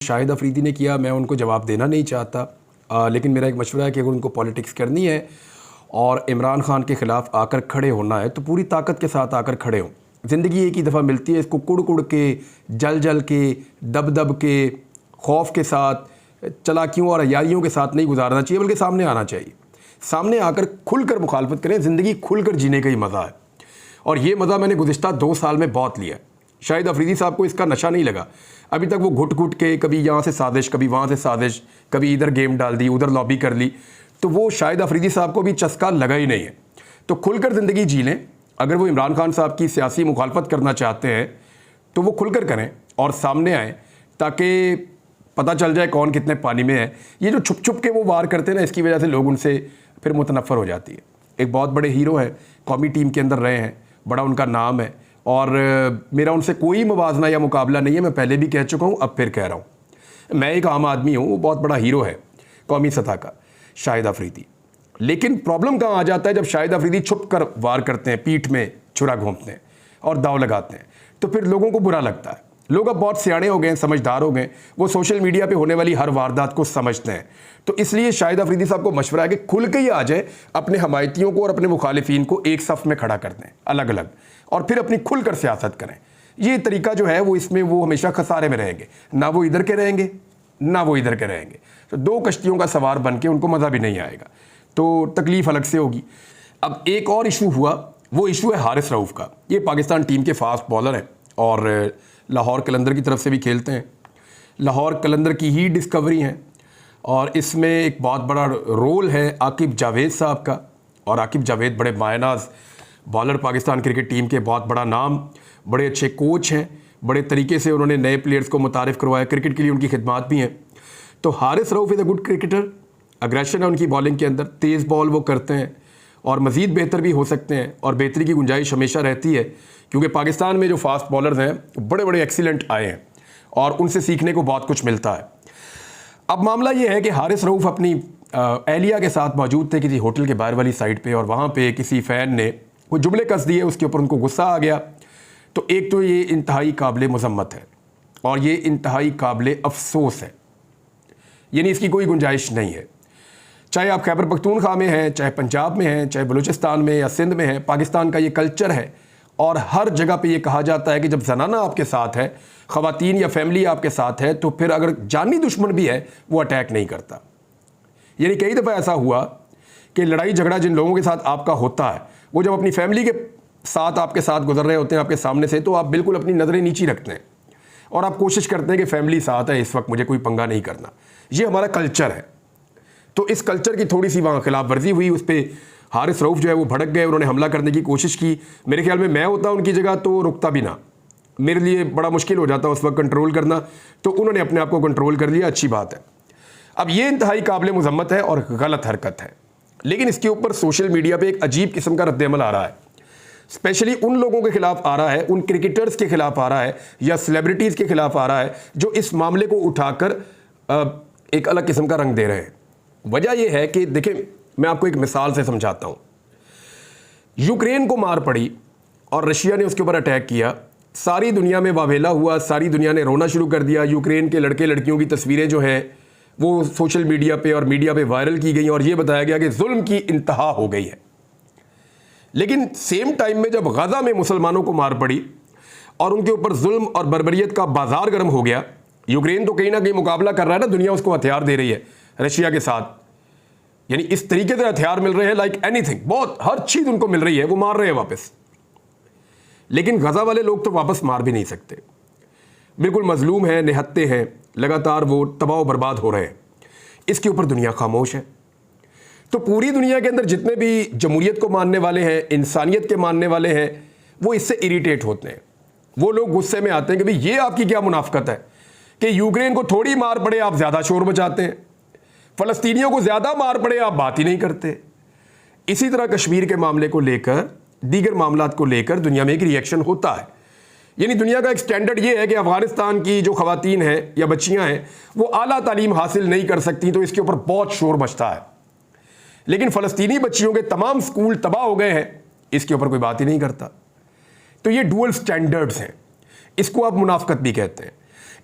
शाहिद अफरीदी ने किया, मैं उनको जवाब देना नहीं चाहता, लेकिन मेरा एक मशवरा है कि अगर उनको पॉलिटिक्स करनी है और इमरान खान के ख़िलाफ़ आकर खड़े होना है तो पूरी ताकत के साथ आकर खड़े हों। ज़िंदगी एक ही दफ़ा मिलती है, इसको कुड़ कुड़ के, जल जल के, दब दब के, खौफ के साथ, चलाकियों और अयारियों के साथ नहीं गुजारना चाहिए, बल्कि सामने आना चाहिए। सामने आकर खुलकर मुखालफत करें। ज़िंदगी खुलकर जीने का ही मज़ा है, और ये मज़ा मैंने गुज़िश्ता 2 साल में बहुत लिया। शाहिद अफरीदी साहब को इसका नशा नहीं लगा अभी तक। वो घुट घुट के कभी यहाँ से साजिश, कभी वहाँ से साजिश, कभी इधर गेम डाल दी, उधर लॉबी कर ली, तो वो शाहिद अफरीदी साहब को भी चस्का लगा ही नहीं है। तो खुलकर ज़िंदगी जी लें। अगर वो इमरान खान साहब की सियासी मुखालफत करना चाहते हैं तो वो खुलकर करें और सामने आएँ, ताकि पता चल जाए कौन कितने पानी में है। ये जो छुप छुप के वो वार करते हैं ना, इसकी वजह से लोग उनसे फिर मुतनफ़र हो जाती है। एक बहुत बड़े हीरो हैं, कौमी टीम के अंदर रहे हैं, बड़ा उनका नाम है, और मेरा उनसे कोई मुवाजना या मुकाबला नहीं है। मैं पहले भी कह चुका हूँ, अब फिर कह रहा हूँ। मैं एक आम आदमी हूँ, वो बहुत बड़ा हीरो है कौमी सतह का, शाहिद अफरीदी। लेकिन प्रॉब्लम कहाँ आ जाता है, जब शाहिद अफरीदी छुप कर वार करते हैं, पीठ में छुरा घोंपते हैं और दाव लगाते हैं, तो फिर लोगों को बुरा लगता है। लोग अब बहुत सियाने हो गए हैं, समझदार हो गए, वो सोशल मीडिया पे होने वाली हर वारदात को समझते हैं। तो इसलिए शाहिद अफरीदी साहब को मशवरा है कि खुल के ही आ जाए, अपने हमायतियों को और अपने मुखालिफिन को एक सफ़ में खड़ा कर दें अलग अलग, और फिर अपनी खुलकर सियासत करें। ये तरीका जो है वो, इसमें वो हमेशा खसारे में रहेंगे, ना वो इधर के रहेंगे ना वो इधर के रहेंगे। तो 2 कश्तियों का सवार बन के उनको मज़ा भी नहीं आएगा, तो तकलीफ़ अलग से होगी। अब एक और इशू हुआ, वो इशू है हारिस रऊफ़ का। ये पाकिस्तान टीम के फास्ट बॉलर हैं और लाहौर कलंदर की तरफ से भी खेलते हैं। लाहौर कलंदर की ही डिस्कवरी हैं, और इसमें एक बहुत बड़ा रोल है आकिब जावेद साहब का। और आकिब जावेद बड़े मायनाज बॉलर, पाकिस्तान क्रिकेट टीम के बहुत बड़ा नाम, बड़े अच्छे कोच हैं, बड़े तरीके से उन्होंने नए प्लेयर्स को मुतारिफ़ करवाया, क्रिकेट के लिए उनकी खिदमात भी हैं। तो Haris Rauf is a good cricketer, aggression है उनकी बॉलिंग के अंदर, तेज़ बॉल वो करते हैं और मज़ीद बेहतर भी हो सकते हैं, और बेहतरी की गुंजाइश हमेशा रहती है, क्योंकि पाकिस्तान में जो फास्ट बॉलर्स हैं बड़े बड़े एक्सीलेंट आए हैं और उनसे सीखने को बहुत कुछ मिलता है। अब मामला ये है कि हारिस रऊफ़ अपनी एहलिया के साथ मौजूद थे किसी होटल के बाहर वाली साइड पे, और वहाँ पे किसी फ़ैन ने वो जुमले कस दिए, उसके ऊपर उनको गुस्सा आ गया। तो एक तो ये इंतहाई काबिल मज़म्मत है और ये इंतहाई काबिल अफसोस है, यानी इसकी कोई गुंजाइश नहीं है। चाहे आप खैबर पख्तूनख्वा में हैं, चाहे पंजाब में हैं, चाहे बलूचिस्तान में या सिंध में हैं, पाकिस्तान का ये कल्चर है, और हर जगह पे ये कहा जाता है कि जब ज़नाना आपके साथ है, ख़वातीन या फैमिली आपके साथ है, तो फिर अगर जानी दुश्मन भी है वो अटैक नहीं करता। यानी कई दफ़ा ऐसा हुआ कि लड़ाई झगड़ा जिन लोगों के साथ आपका होता है, वो जब अपनी फैमिली के साथ आपके साथ गुजर रहे होते हैं आपके सामने से, तो आप बिल्कुल अपनी नज़रें नीची रखते हैं और आप कोशिश करते हैं कि फैमिली साथ है, इस वक्त मुझे कोई पंगा नहीं करना। ये हमारा कल्चर है। तो इस कल्चर की थोड़ी सी वहाँ खिलाफ वर्जी हुई, उस पर हारिस रऊफ़ जो है वो भड़क गए, उन्होंने हमला करने की कोशिश की। मेरे ख्याल में मैं होता उनकी जगह तो रुकता भी ना, मेरे लिए बड़ा मुश्किल हो जाता उस वक्त कंट्रोल करना, तो उन्होंने अपने आप को कंट्रोल कर लिया, अच्छी बात है। अब ये इंतहाई काबिल मज़म्मत है और गलत हरकत है, लेकिन इसके ऊपर सोशल मीडिया पे एक अजीब किस्म का रद्द-ए-अमल आ रहा है। स्पेशली उन लोगों के खिलाफ आ रहा है, उन क्रिकेटर्स के खिलाफ आ रहा है या सेलिब्रिटीज़ के खिलाफ आ रहा है, जो इस मामले को उठाकर एक अलग किस्म का रंग दे रहे हैं। वजह यह है कि देखें, मैं आपको एक मिसाल से समझाता हूँ। यूक्रेन को मार पड़ी और रशिया ने उसके ऊपर अटैक किया, सारी दुनिया में वावेला हुआ, सारी दुनिया ने रोना शुरू कर दिया। यूक्रेन के लड़के लड़कियों की तस्वीरें जो हैं वो सोशल मीडिया पे और मीडिया पे वायरल की गई, और ये बताया गया कि जुल्म की इंतहा हो गई है। लेकिन सेम टाइम में जब गजा में मुसलमानों को मार पड़ी और उनके ऊपर जुल्म और बर्बरियत का बाजार गर्म हो गया, यूक्रेन तो कहीं ना कहीं मुकाबला कर रहा है ना, दुनिया उसको हथियार दे रही है रशिया के साथ, यानी इस तरीके से हथियार मिल रहे हैं लाइक एनीथिंग, बहुत हर चीज़ उनको मिल रही है, वो मार रहे हैं वापस। लेकिन गजा वाले लोग तो वापस मार भी नहीं सकते, बिल्कुल मजलूम हैं, निहत्ते हैं, लगातार वो तबाह बर्बाद हो रहे हैं। इसके ऊपर दुनिया खामोश है। तो पूरी दुनिया के अंदर जितने भी जमहूरियत को मानने वाले हैं, इंसानियत के मानने वाले हैं, वो इससे इरिटेट होते हैं। वो लोग गुस्से में आते हैं कि भाई ये आपकी क्या मुनाफकत है कि यूक्रेन को थोड़ी मार पड़े आप ज़्यादा शोर मचाते हैं, फ़लस्तीनियों को ज़्यादा मार पड़े आप बात ही नहीं करते। इसी तरह कश्मीर के मामले को लेकर, दीगर मामलात को लेकर दुनिया में एक रिएक्शन होता है। यानी दुनिया का एक स्टैंडर्ड ये है कि अफगानिस्तान की जो ख़वातीन हैं या बच्चियां हैं वो आला तालीम हासिल नहीं कर सकती, तो इसके ऊपर बहुत शोर मचता है। लेकिन फ़लस्तीनी बच्चियों के तमाम स्कूल तबाह हो गए हैं, इसके ऊपर कोई बात ही नहीं करता। तो ये डुअल स्टैंडर्ड्स हैं, इसको आप मुनाफकत भी कहते हैं।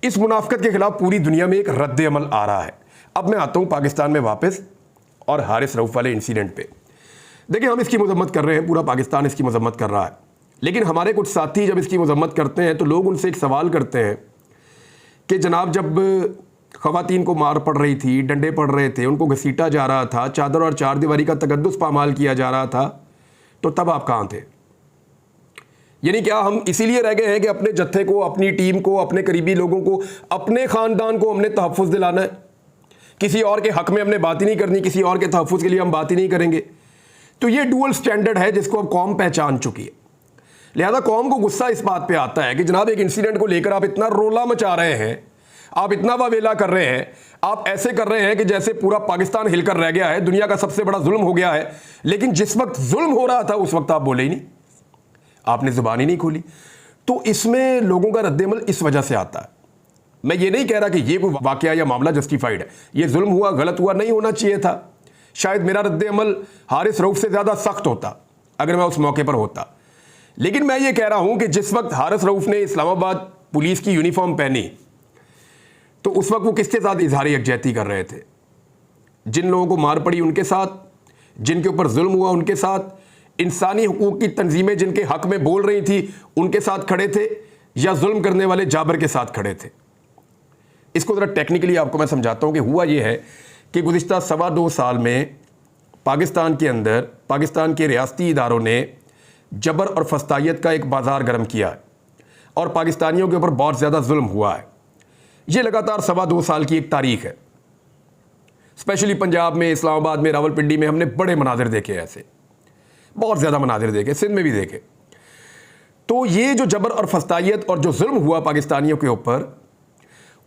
इस मुनाफिकत के खिलाफ पूरी दुनिया में एक रद्द अमल आ रहा है। अब मैं आता हूँ पाकिस्तान में वापस और हारिस रऊफ वाले इंसिडेंट पे। देखिए, हम इसकी मजम्मत कर रहे हैं, पूरा पाकिस्तान इसकी मजम्मत कर रहा है, लेकिन हमारे कुछ साथी जब इसकी मजम्मत करते हैं तो लोग उनसे एक सवाल करते हैं कि जनाब, जब ख़वातीन को मार पड़ रही थी, डंडे पड़ रहे थे, उनको घसीटा जा रहा था, चादर और चारदीवारी का तकद्दुस पामाल किया जा रहा था, तो तब आप कहाँ थे? यानी क्या हम इसीलिए रह गए हैं कि अपने जत्थे को, अपनी टीम को, अपने करीबी लोगों को, अपने ख़ानदान को हमने तहफ़्फ़ुज़ दिलाना है? किसी और के हक़ में हमने बात ही नहीं करनी, किसी और के तहफ़्फ़ुज़ के लिए हम बात ही नहीं करेंगे। तो ये डुअल स्टैंडर्ड है जिसको अब कौम पहचान चुकी है। लिहाजा कौम को गुस्सा इस बात पे आता है कि जनाब, एक इंसिडेंट को लेकर आप इतना रोला मचा रहे हैं, आप इतना वावेला कर रहे हैं, आप ऐसे कर रहे हैं कि जैसे पूरा पाकिस्तान हिलकर रह गया है, दुनिया का सबसे बड़ा जुल्म हो गया है। लेकिन जिस वक्त जुल्म हो रहा था उस वक्त आप बोले ही नहीं, आपने जुबान ही नहीं खोली। तो इसमें लोगों का रद्दअमल इस वजह से आता है। मैं ये नहीं कह रहा कि ये कोई वाकया या मामला जस्टिफाइड है, ये जुल्म हुआ, गलत हुआ, नहीं होना चाहिए था। शायद मेरा रद्दअमल हारिस रऊफ से ज़्यादा सख्त होता अगर मैं उस मौके पर होता। लेकिन मैं ये कह रहा हूं कि जिस वक्त हारिस रऊफ ने इस्लामाबाद पुलिस की यूनिफॉर्म पहनी, तो उस वक्त वो किसके साथ इजहार यकजहती कर रहे थे? जिन लोगों को मार पड़ी उनके साथ, जिनके ऊपर जुल्म हुआ उनके साथ, इंसानी हुकूक की तंजीमें जिनके हक में बोल रही थी उनके साथ खड़े थे, या जुल्म करने वाले जाबर के साथ खड़े थे? इसको ज़रा टेक्निकली आपको मैं समझाता हूँ कि हुआ ये है कि गुज़िश्ता 2.25 साल में पाकिस्तान के अंदर पाकिस्तान के रियासती इदारों ने जबर और फस्तायत का एक बाज़ार गर्म किया है और पाकिस्तानियों के ऊपर बहुत ज़्यादा जुल्म हुआ है। ये लगातार 2.25 साल की एक तारीख है। स्पेशली पंजाब में, इस्लामाबाद में, रावलपिंडी में हमने बड़े मनाजिर देखे, ऐसे बहुत ज़्यादा मनाजिर देखे, सिंध में भी देखे। तो ये जो जबर और फस्तायत और जो जुल्म हुआ पाकिस्तानियों के ऊपर,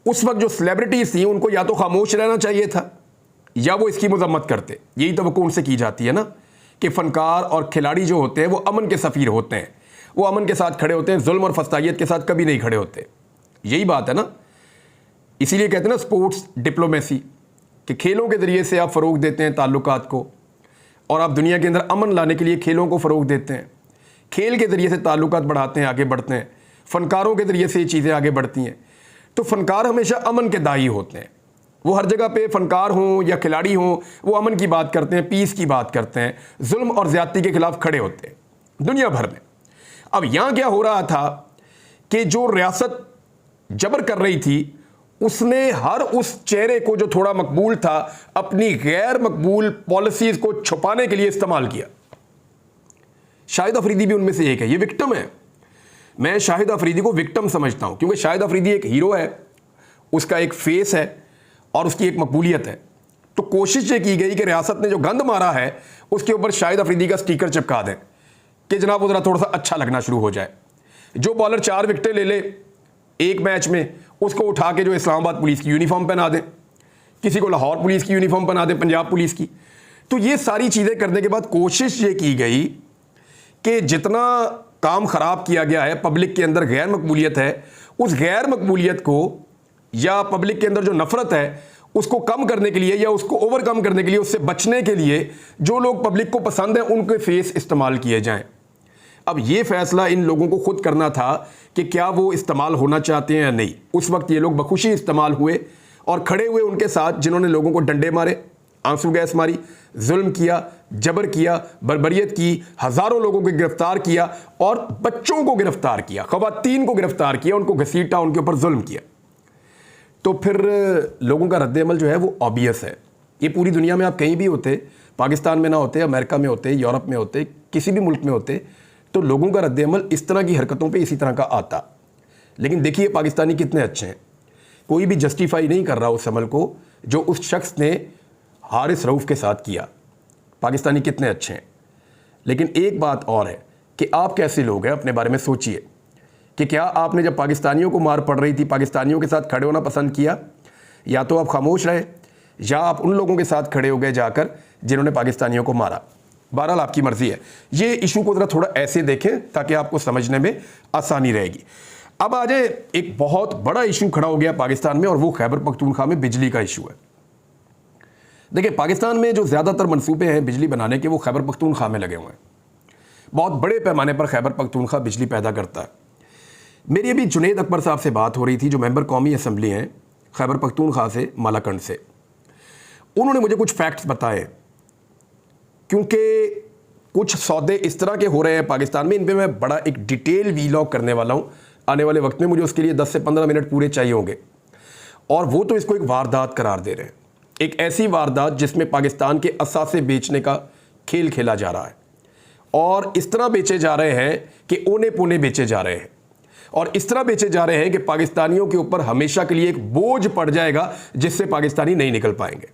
उस वक्त जो सेलिब्रिटीज़ थी उनको या तो खामोश रहना चाहिए था या वो इसकी मजम्मत करते। यही तवक्को उनसे की जाती है ना कि फ़नकार और खिलाड़ी जो होते हैं वो अमन के सफ़ीर होते हैं, वो अमन के साथ खड़े होते हैं, जुल्म और फस्तायत के साथ कभी नहीं खड़े होते। यही बात है ना, इसीलिए कहते हैं ना स्पोर्ट्स डिप्लोमेसी, कि खेलों के ज़रिए से आप फ़रोग़ देते हैं ताल्लुकात को, और आप दुनिया के अंदर अमन लाने के लिए खेलों को फ़रोग़ देते हैं। खेल के ज़रिए से ताल्लुकात बढ़ाते हैं, आगे बढ़ते हैं। फ़नकारों के ज़रिए से ये चीज़ें आगे बढ़ती हैं। तो फ़नकार हमेशा अमन के दाई होते हैं। वो हर जगह पे फ़नकार हों या खिलाड़ी हों, वो अमन की बात करते हैं, पीस की बात करते हैं, जुल्म और ज़्यादती के ख़िलाफ़ खड़े होते हैं दुनिया भर में। अब यहाँ क्या हो रहा था कि जो रियासत जबर कर रही थी उसने हर उस चेहरे को जो थोड़ा मकबूल था अपनी गैर मकबूल पॉलिसीज़ को छुपाने के लिए इस्तेमाल किया। शाहिद अफरीदी भी उनमें से एक है, ये विक्टिम है। मैं शाहिद अफरीदी को विक्टिम समझता हूँ क्योंकि शाहिद अफरीदी एक हीरो है, उसका एक फेस है और उसकी एक मकबूलियत है। तो कोशिश ये की गई कि रियासत ने जो गंद मारा है उसके ऊपर शाहिद अफरीदी का स्टिकर चिपका दें कि जनाब वो ज़रा थोड़ा सा अच्छा लगना शुरू हो जाए। जो बॉलर 4 विकेटें ले ले एक मैच में, उसको उठा के जो इस्लामाबाद पुलिस की यूनिफॉर्म पहना दें, किसी को लाहौर पुलिस की यूनिफॉर्म पहना दें, पंजाब पुलिस की। तो ये सारी चीज़ें करने के बाद कोशिश ये की गई कि जितना काम ख़राब किया गया है, पब्लिक के अंदर गैर मकबूलियत है, उस गैर मकबूलियत को या पब्लिक के अंदर जो नफ़रत है उसको कम करने के लिए या उसको ओवरकम करने के लिए, उससे बचने के लिए जो लोग पब्लिक को पसंद हैं उनके फेस इस्तेमाल किए जाएं। अब ये फ़ैसला इन लोगों को खुद करना था कि क्या वो इस्तेमाल होना चाहते हैं या नहीं। उस वक्त ये लोग बखुशी इस्तेमाल हुए और खड़े हुए उनके साथ जिन्होंने लोगों को डंडे मारे, आंसू गैस मारी, जुल्म किया, जबर किया, बर्बरियत की, हज़ारों लोगों को गिरफ्तार किया और बच्चों को गिरफ्तार किया, ख़वातीन को गिरफ्तार किया, उनको घसीटा, उनके ऊपर जुल्म किया। तो फिर लोगों का रद्दअमल जो है वो ऑबियस है। ये पूरी दुनिया में आप कहीं भी होते, पाकिस्तान में ना होते, अमेरिका में होते, यूरोप में होते, किसी भी मुल्क में होते, तो लोगों का रद्दअमल इस तरह की हरकतों पे इसी तरह का आता। लेकिन देखिए पाकिस्तानी कितने अच्छे हैं, कोई भी जस्टिफाई नहीं कर रहा उस अमल को जो उस शख्स ने हारिस रऊफ के साथ किया। पाकिस्तानी कितने अच्छे हैं। लेकिन एक बात और है कि आप कैसे लोग हैं, अपने बारे में सोचिए कि क्या आपने जब पाकिस्तानियों को मार पड़ रही थी पाकिस्तानियों के साथ खड़े होना पसंद किया, या तो आप खामोश रहे या आप उन लोगों के साथ खड़े हो गए जाकर जिन्होंने पाकिस्तानियों को मारा। बहरहाल आपकी मर्ज़ी है। ये इशू को ज़रा थोड़ा ऐसे देखें ताकि आपको समझने में आसानी रहेगी। अब आ जाए, एक बहुत बड़ा इशू खड़ा हो गया पाकिस्तान में और वो खैबर पख्तूनख्वा में बिजली का इशू है। देखिए पाकिस्तान में जो ज़्यादातर मनसूबे हैं बिजली बनाने के वो खैबर पख्तूनख्वा में लगे हुए हैं। बहुत बड़े पैमाने पर खैबर पख्तूनख्वा बिजली पैदा करता है। मेरी अभी जुनेद अकबर साहब से बात हो रही थी, जो मेंबर कौमी असम्बली हैं खैबर पख्तूनख्वा से, मालाकंड से। उन्होंने मुझे कुछ फैक्ट्स बताए, क्योंकि कुछ सौदे इस तरह के हो रहे हैं पाकिस्तान में, इन पे मैं बड़ा एक डिटेल वीलॉग करने वाला हूँ आने वाले वक्त में। मुझे उसके लिए 10 से 15 मिनट पूरे चाहिए होंगे। और वो तो इसको एक वारदात करार दे रहे हैं, एक ऐसी वारदात जिसमें पाकिस्तान के असासे बेचने का खेल खेला जा रहा है, और इस तरह बेचे जा रहे हैं कि ओने पोने बेचे जा रहे हैं, और इस तरह बेचे जा रहे हैं कि पाकिस्तानियों के ऊपर हमेशा के लिए एक बोझ पड़ जाएगा जिससे पाकिस्तानी नहीं निकल पाएंगे।